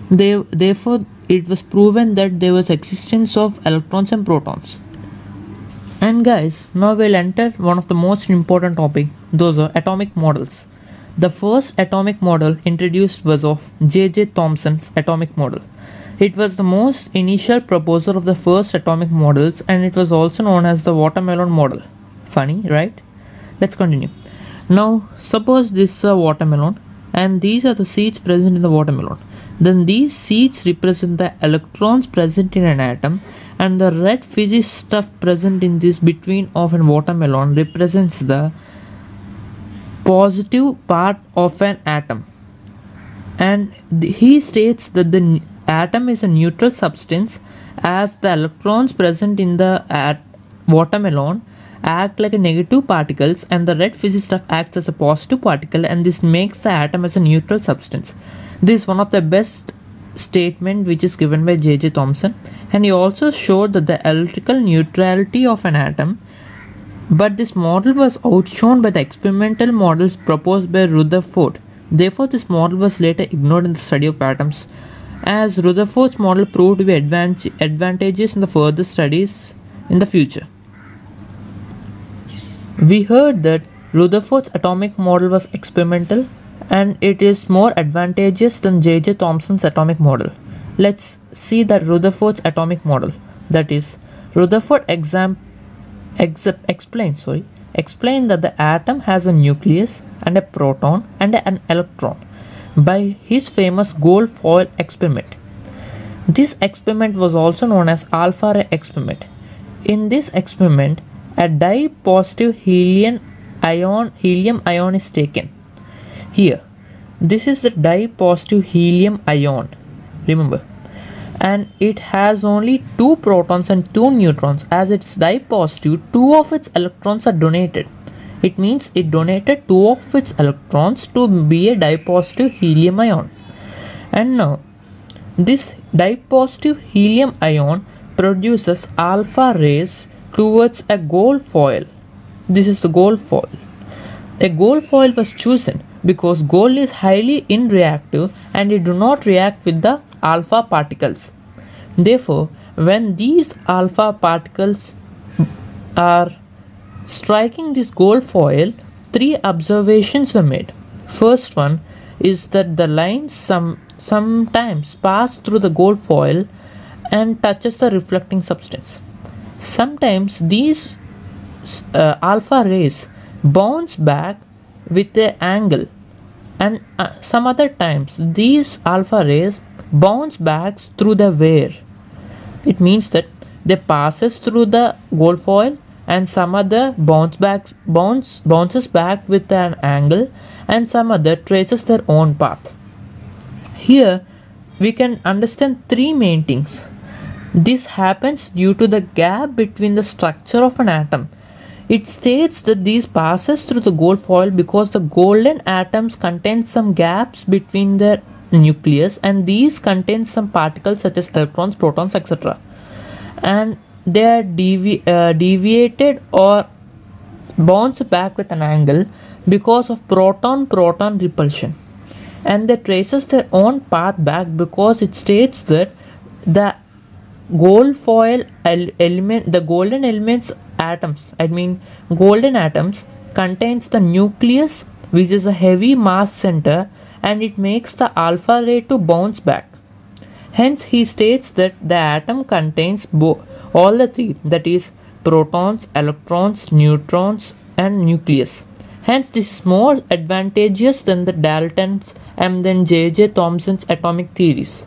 Therefore, it was proven that there was existence of electrons and protons. And guys, now we'll enter one of the most important topic. Those are atomic models. The first atomic model introduced was of J.J. Thomson's atomic model. It was the most initial proposer of the first atomic models, and it was also known as the watermelon model. Funny, right? Let's continue. Now, suppose this is a watermelon, and these are the seeds present in the watermelon. Then these seeds represent the electrons present in an atom, and the red fizzy stuff present in this between of a watermelon represents the positive part of an atom. And he states that the atom is a neutral substance, as the electrons present in the watermelon act like a negative particles, and the red fizzy stuff acts as a positive particle, and this makes the atom as a neutral substance. This is one of the best statement which is given by J.J. Thomson, and he also showed that the electrical neutrality of an atom, but this model was outshone by the experimental models proposed by Rutherford. Therefore, this model was later ignored in the study of atoms, as Rutherford's model proved to be advantageous in the further studies in the future. We heard that Rutherford's atomic model was experimental, and it is more advantageous than J.J. Thomson's atomic model. Let's see that Rutherford's atomic model. That is, Rutherford explained that the atom has a nucleus and a proton and an electron by his famous gold foil experiment. This experiment was also known as alpha ray experiment. In this experiment, a dye-positive helium ion is taken. Here, this is the dye-positive helium ion, remember, and it has only 2 protons and 2 neutrons. As it's dye-positive, 2 of its electrons are donated. It means it donated 2 of its electrons to be a dye-positive helium ion. And now, this dye-positive helium ion produces alpha rays towards a gold foil. This is the gold foil. A gold foil was chosen because gold is highly inreactive and it do not react with the alpha particles. Therefore, when these alpha particles are striking this gold foil, 3 observations were made. First one is that the lines sometimes pass through the gold foil and touches the reflecting substance. Sometimes these alpha rays bounce back with an angle, and some other times these alpha rays bounce back through the wear. It means that they passes through the gold foil, and some other bounces back with an angle, and some other traces their own path. Here we can understand 3 main things. This happens due to the gap between the structure of an atom. It states that these passes through the gold foil because the golden atoms contain some gaps between their nucleus, and these contain some particles such as electrons, protons, etc. And they are deviated or bounce back with an angle because of proton-proton repulsion. And they traces their own path back because it states that the gold foil element, the golden elements golden atoms contains the nucleus, which is a heavy mass center, and it makes the alpha ray to bounce back. Hence he states that the atom contains all the 3, that is protons, electrons, neutrons and nucleus. Hence this is more advantageous than the Dalton's and then J.J. Thomson's atomic theories.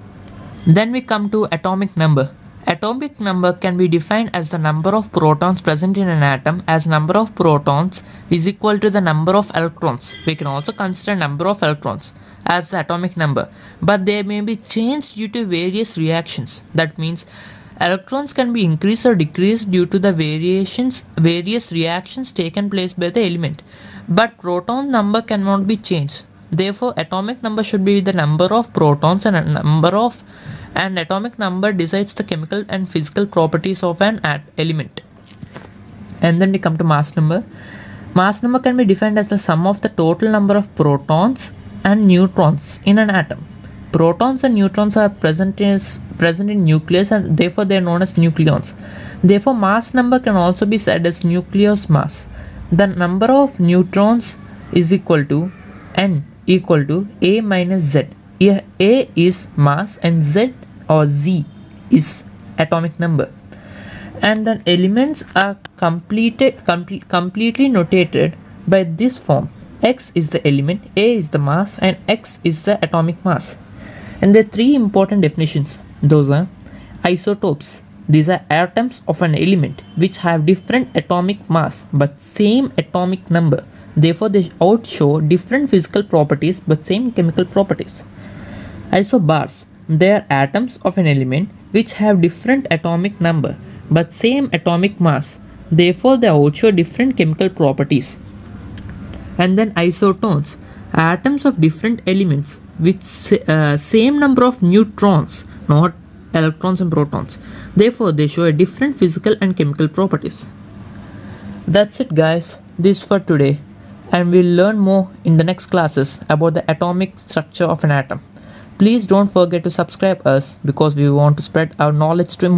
Then we come to atomic number. Atomic number can be defined as the number of protons present in an atom, as number of protons is equal to the number of electrons. We can also consider number of electrons as the atomic number, but they may be changed due to various reactions. That means electrons can be increased or decreased due to the various reactions taken place by the element, but proton number cannot be changed. Therefore, atomic number should be the number of protons, and atomic number decides the chemical and physical properties of an element. And then we come to mass number. Mass number can be defined as the sum of the total number of protons and neutrons in an atom. Protons and neutrons are present in nucleus, and therefore they are known as nucleons. Therefore mass number can also be said as nucleus mass. The number of neutrons is equal to n equal to a minus z. Here a is mass and z or z is atomic number. And then elements are completely notated by this form. X is the element, A is the mass, and X is the atomic mass. And there are three important definitions. Those are isotopes. These are atoms of an element which have different atomic mass but same atomic number. Therefore, they outshow different physical properties but same chemical properties. Isobars. They are atoms of an element which have different atomic number but same atomic mass. Therefore, they outshow different chemical properties. And then isotones. Atoms of different elements with same number of neutrons, not electrons and protons. Therefore, they show a different physical and chemical properties. That's it, guys. This for today. And we'll learn more in the next classes about the atomic structure of an atom. Please don't forget to subscribe us because we want to spread our knowledge to more